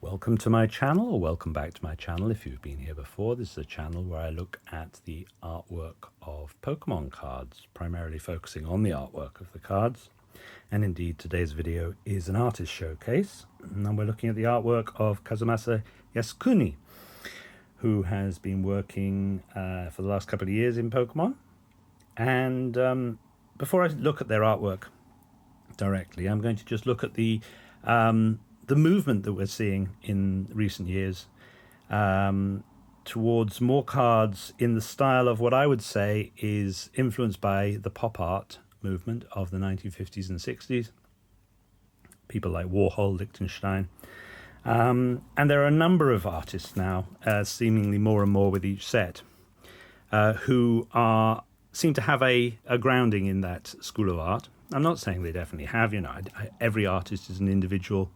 Welcome to my channel, or welcome back to my channel if you've been here before. This is a channel where I look at the artwork of Pokemon cards, primarily focusing on the artwork of the cards. And indeed, today's video is an artist showcase, and we're looking at the artwork of Kazumasa Yasuni, who has been working for the last couple of years in Pokemon. And before I look at their artwork directly, I'm going to just look at the movement that we're seeing in recent years towards more cards in the style of what I would say is influenced by the pop art movement of the 1950s and 60s. People like Warhol, Lichtenstein. And there are a number of artists now, seemingly more and more with each set, who seem to have a grounding in that school of art. I'm not saying they definitely have, every artist is an individual.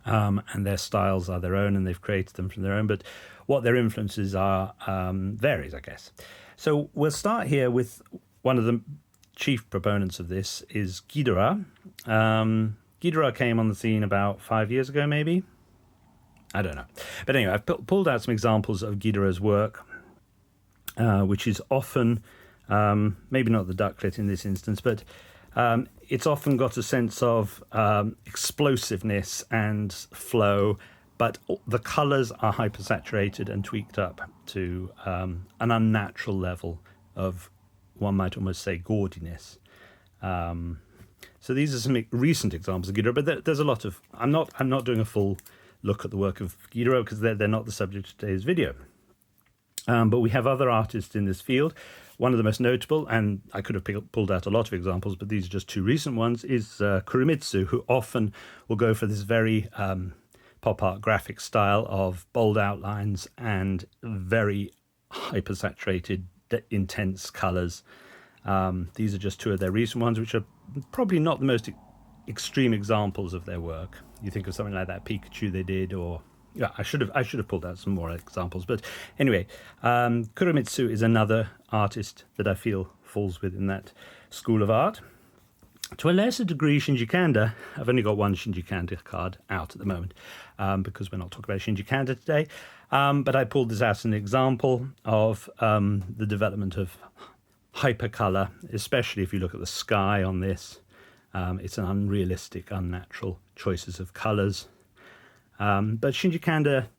And their styles are their own, and they've created them from their own. But what their influences are varies, I guess. So we'll start here with one of the chief proponents of this is Ghidorah. Ghidorah came on the scene about 5 years ago, maybe. I don't know. But anyway, I've pulled out some examples of Ghidorah's work, which is often, maybe not the ducklet in this instance, but it's often got a sense of explosiveness and flow, but the colours are hypersaturated and tweaked up to an unnatural level of, one might almost say, gaudiness. So these are some recent examples of Ghidorah, but there's a lot of... I'm not doing a full look at the work of Ghidorah because they're not the subject of today's video. But we have other artists in this field. One of the most notable, and I could have pulled out a lot of examples, but these are just two recent ones, is Kurimitsu, who often will go for this very pop art graphic style of bold outlines and very hypersaturated, intense colours. These are just two of their recent ones, which are probably not the most extreme examples of their work. You think of something like that Pikachu they did, or... Yeah, I should have pulled out some more examples. But anyway, Kurimitsu is another artist that I feel falls within that school of art. To a lesser degree, Shinji Kanda. I've only got one Shinji Kanda card out at the moment because we're not talking about Shinji Kanda today. But I pulled this out as an example of the development of hypercolor, especially if you look at the sky on this. It's an unrealistic, unnatural choices of colors. But Shinji Kanda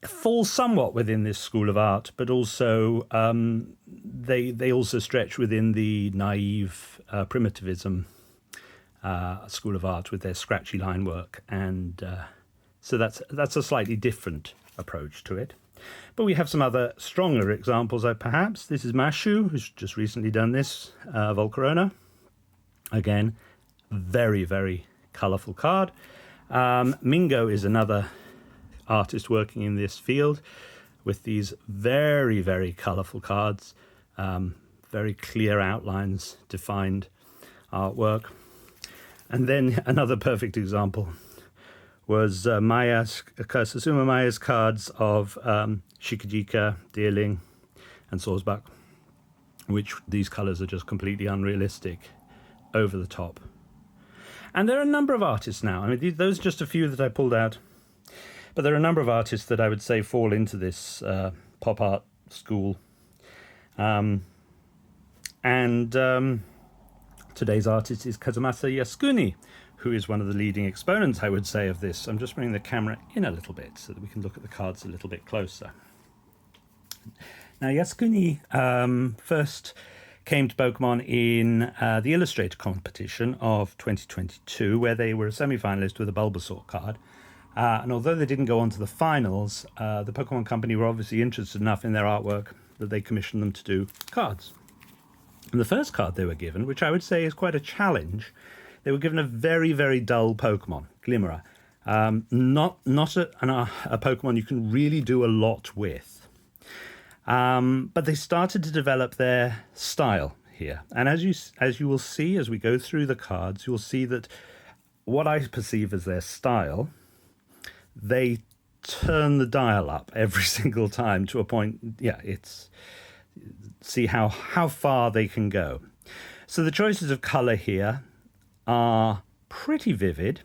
falls somewhat within this school of art, but also they also stretch within the naive primitivism school of art with their scratchy line work, and so that's a slightly different approach to it. But we have some other stronger examples, perhaps. This is Mashu, who's just recently done this, Volcarona. Again, very, very colourful card. Mingo is another artist working in this field with these very, very colourful cards, very clear outlines, defined artwork. And then another perfect example was Sasuma Maya's cards of Shikajika, Deerling, and Sawsbuck, which these colours are just completely unrealistic, over the top. And there are a number of artists now. I mean, those are just a few that I pulled out. But there are a number of artists that I would say fall into this pop art school. Today's artist is Kazumasa Yasuni, who is one of the leading exponents, I would say, of this. I'm just bringing the camera in a little bit so that we can look at the cards a little bit closer. Now, Yasukuni first came to Pokemon in the Illustrator competition of 2022, where they were a semi-finalist with a Bulbasaur card. And although they didn't go on to the finals, the Pokemon Company were obviously interested enough in their artwork that they commissioned them to do cards. And the first card they were given, which I would say is quite a challenge, they were given a very, very dull Pokemon, Glimmerer. Not a Pokemon you can really do a lot with. But they started to develop their style here. And as you will see as we go through the cards, you'll see that what I perceive as their style, they turn the dial up every single time to a point, see how far they can go. So the choices of colour here are pretty vivid,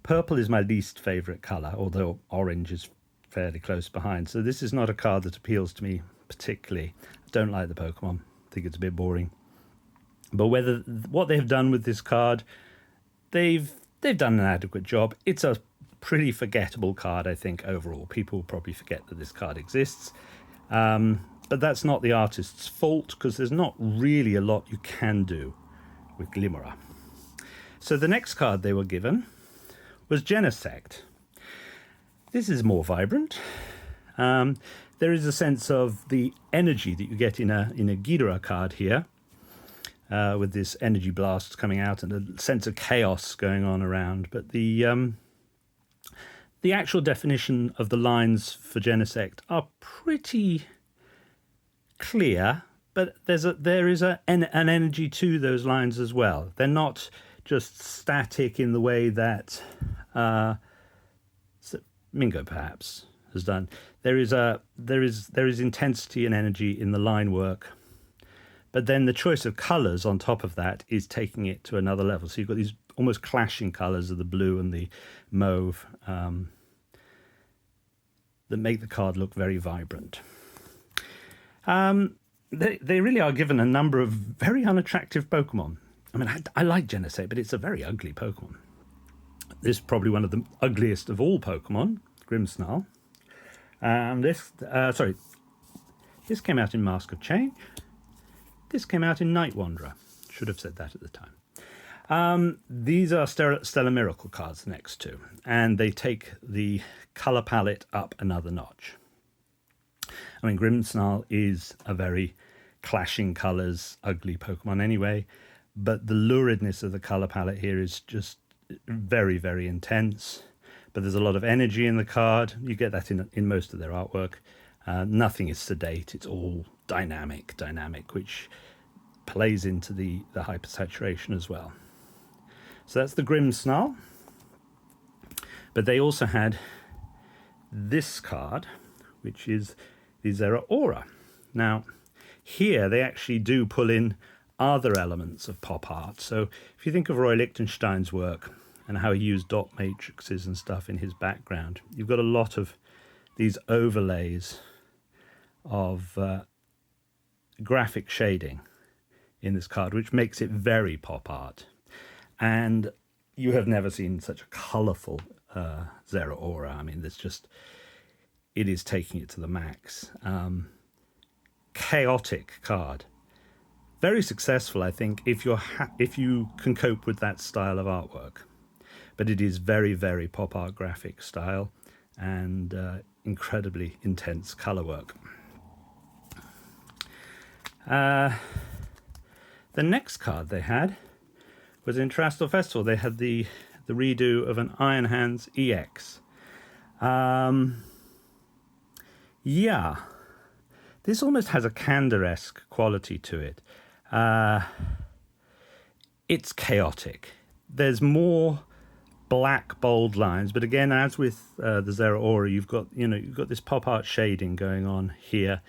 Purple is my least favourite colour, although orange is fairly close behind. So this is not a card that appeals to me particularly. I don't like the Pokemon. I think it's a bit boring. But what they've done with this card, they've done an adequate job. It's a pretty forgettable card, I think, overall. People will probably forget that this card exists. But that's not the artist's fault, because there's not really a lot you can do with Glimmera. So the next card they were given was Genesect. This is more vibrant. There is a sense of the energy that you get in a Ghidorah card here, with this energy blast coming out and a sense of chaos going on around. But the actual definition of the lines for Genesect are pretty clear, but there is an energy to those lines as well. They're not just static in the way that Mingo perhaps has done. There is intensity and energy in the line work, but then the choice of colours on top of that is taking it to another level. So you've got these almost clashing colours of the blue and the mauve that make the card look very vibrant. They really are given a number of very unattractive Pokemon. I mean, I like Genesect, but it's a very ugly Pokemon. This is probably one of the ugliest of all Pokemon, Grimmsnarl. This came out in Mask of Change. This came out in Night Wanderer. Should have said that at the time. These are Stellar Miracle cards next to, and they take the colour palette up another notch. I mean, Grimmsnarl is a very clashing colours, ugly Pokemon anyway, but the luridness of the colour palette here is just very, very intense. But there's a lot of energy in the card. You get that in most of their artwork. Nothing is sedate. It's all dynamic, which plays into the hypersaturation as well. So that's the Grimmsnarl. But they also had this card, which is the Zeraora. Now, here they actually do pull in other elements of pop art. So if you think of Roy Lichtenstein's work and how he used dot matrices and stuff in his background, you've got a lot of these overlays of graphic shading in this card, which makes it very pop art. And you have never seen such a colourful Zeraora. I mean, it is taking it to the max. Chaotic card. Very successful, I think, if you can cope with that style of artwork. But it is very, very pop art graphic style and incredibly intense colour work. The next card they had was in Trastor Festival. They had the redo of an Iron Hands EX. Yeah, this almost has a Candor-esque quality to it. It's chaotic. There's more black bold lines, but again, as with the Zeraora, you've got this pop art shading going on here.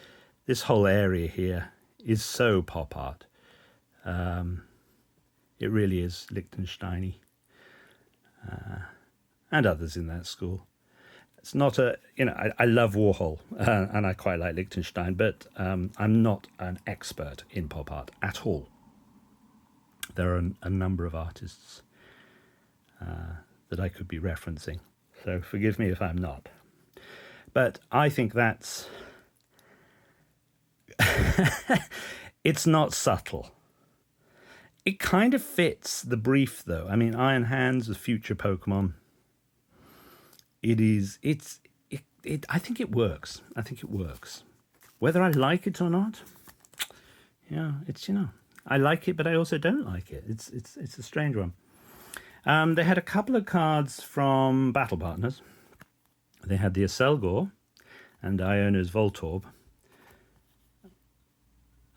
This whole area here is so pop art. It really is Lichtenstein-y, and others in that school. It's not I love Warhol and I quite like Lichtenstein, but I'm not an expert in pop art at all. There are a number of artists that I could be referencing, so forgive me if I'm not. But I think that's... it's not subtle. It kind of fits the brief, though. I mean, Iron Hands, the future Pokemon. I think it works. I think it works. Whether I like it or not, yeah, I like it, but I also don't like it. It's a strange one. They had a couple of cards from Battle Partners. They had the Aselgor and Iona's Voltorb.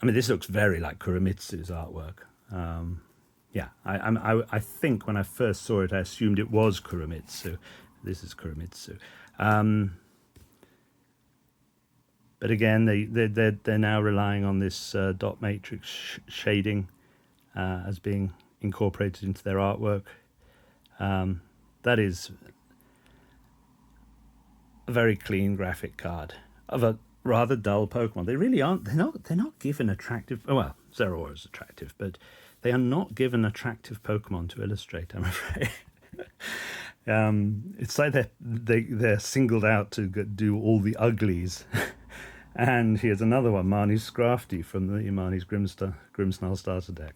I mean, this looks very like Kuromitsu's artwork. Yeah, I think when I first saw it, I assumed it was Kuromitsu. This is Kuromitsu. But again, they're now relying on this dot matrix shading as being incorporated into their artwork. That is a very clean graphic card of a rather dull Pokemon. They really aren't. They're not given attractive. Well, Zeraora is attractive, but they are not given attractive Pokemon to illustrate, I'm afraid. It's like they're singled out to do all the uglies. And here's another one, Marnie's Scrafty from the Marnie's Grimmsnarl starter deck.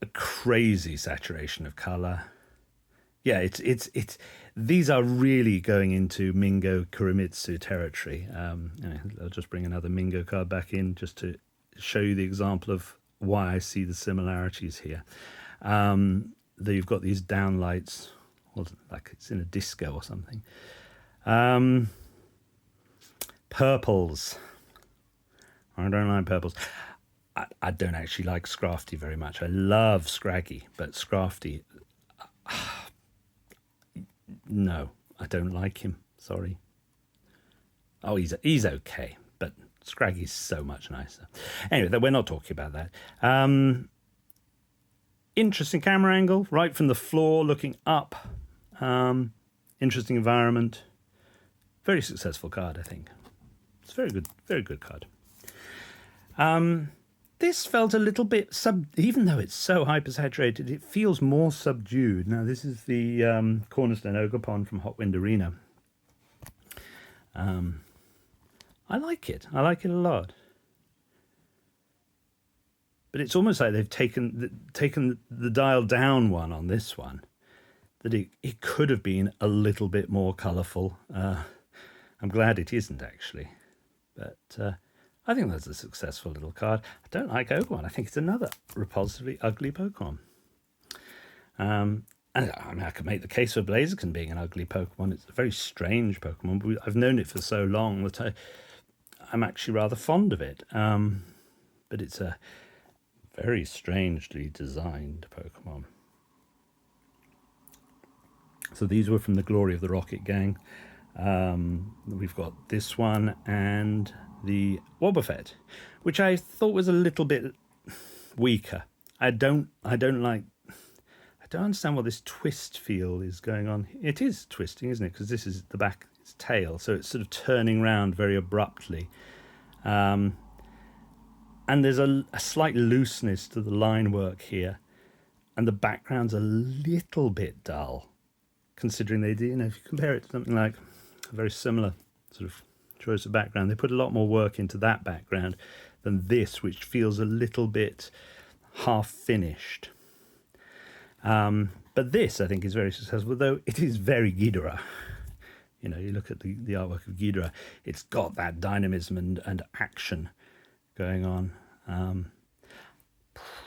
A crazy saturation of color. Yeah, it's these are really going into Mingo Kurimitsu territory. I'll just bring another Mingo card back in just to show you the example of why I see the similarities here. You've got these downlights, like it's in a disco or something. Purples. I don't like purples. I don't actually like Scrafty very much. I love Scraggy, but Scrafty, no, I don't like him. Sorry. Oh, he's okay, but Scraggy's so much nicer. Anyway, we're not talking about that. Interesting camera angle, right from the floor, looking up. Interesting environment. Very successful card, I think. It's very good card. This felt a little bit even though it's so hypersaturated, it feels more subdued. Now, this is the Cornerstone Ogerpon from Hot Wind Arena. I like it. I like it a lot. But it's almost like they've taken the dial down one on this one. That it could have been a little bit more colourful. I'm glad it isn't, actually. But I think that's a successful little card. I don't like Ogerpon. I think it's another repulsively ugly Pokemon. And I could make the case for Blaziken being an ugly Pokemon. It's a very strange Pokemon. But I've known it for so long that I'm actually rather fond of it. But it's a very strangely designed Pokemon. So these were from the Glory of the Rocket Gang. We've got this one and the Wobbuffet, which I thought was a little bit weaker. I don't understand what this twist feel is going on. It is twisting, isn't it? Because this is the back, its tail, so it's sort of turning round very abruptly. And there's a slight looseness to the line work here, and the background's a little bit dull, considering they do. If you compare it to something like a very similar sort of choice of background, they put a lot more work into that background than this, which feels a little bit half finished. But this, I think, is very successful, though it is very Ghidorah. You look at the artwork of Ghidorah, it's got that dynamism and action going on.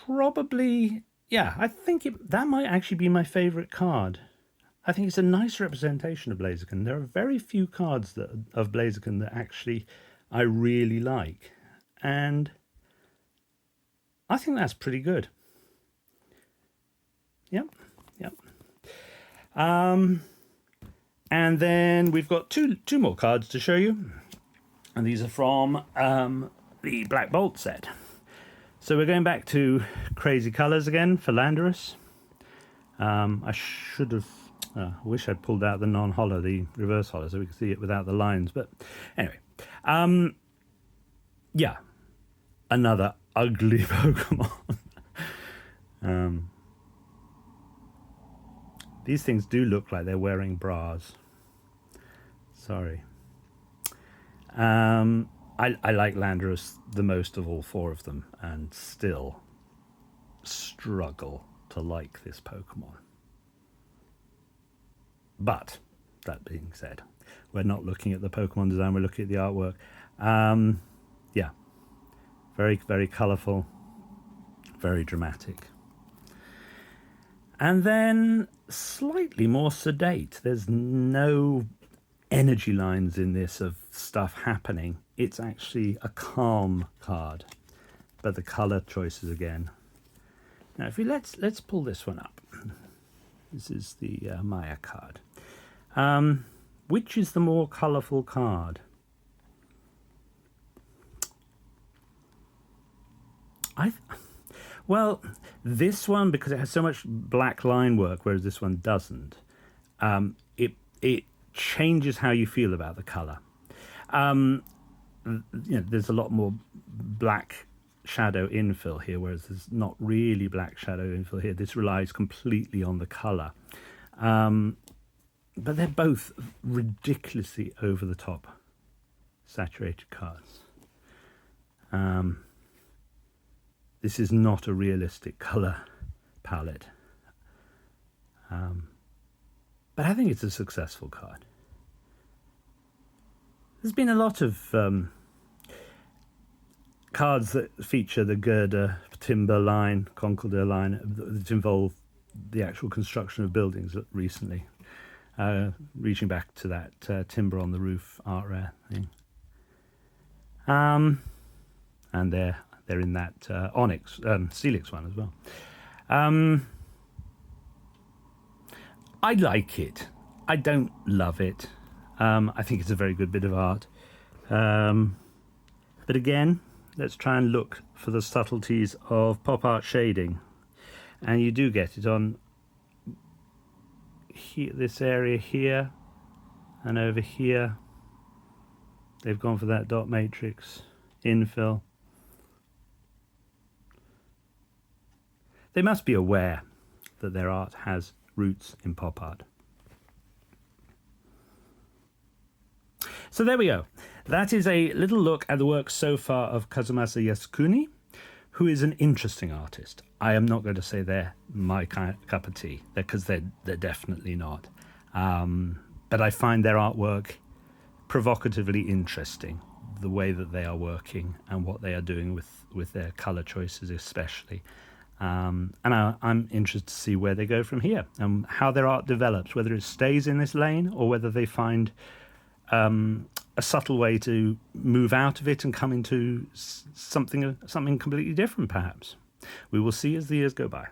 Probably, yeah, I think that might actually be my favourite card. I think it's a nice representation of Blaziken. There are very few cards of Blaziken that actually I really like. And I think that's pretty good. Yep. And then we've got two more cards to show you. And these are from the Black Bolt set. So we're going back to crazy colours again for Landorus. I should have... I wish I'd pulled out the non-holo, the reverse holo, so we could see it without the lines. But anyway, yeah, another ugly Pokemon. These things do look like they're wearing bras. Sorry. I like Landorus the most of all four of them, and still struggle to like this Pokemon. But, that being said, we're not looking at the Pokemon design, we're looking at the artwork. Yeah, very, very colourful, very dramatic. And then slightly more sedate. There's no energy lines in this of stuff happening. It's actually a calm card. But the colour choices again. Now, if we let's pull this one up. This is the Maya card. Which is the more colourful card? Well, This one, because it has so much black line work, whereas this one doesn't, it changes how you feel about the colour. There's a lot more black shadow infill here, whereas there's not really black shadow infill here. This relies completely on the colour. But they're both ridiculously over the top saturated cards. This is not a realistic colour palette. But I think it's a successful card. There's been a lot of cards that feature the girder, timber line, concorder line that involve the actual construction of buildings recently, reaching back to that timber on the roof art rare thing. And they're in that onyx, Celix one as well. I like it. I don't love it. I think it's a very good bit of art. But again, let's try and look for the subtleties of pop art shading. And you do get it on here, this area here and over here. They've gone for that dot matrix infill. They must be aware that their art has roots in pop art. So there we go. That is a little look at the work so far of Kazumasa Yasukuni, who is an interesting artist. I am not going to say they're my cup of tea, because they're definitely not. But I find their artwork provocatively interesting, the way that they are working and what they are doing with their colour choices especially. And I'm interested to see where they go from here and how their art develops, whether it stays in this lane or whether they find a subtle way to move out of it and come into something completely different, perhaps. We will see as the years go by.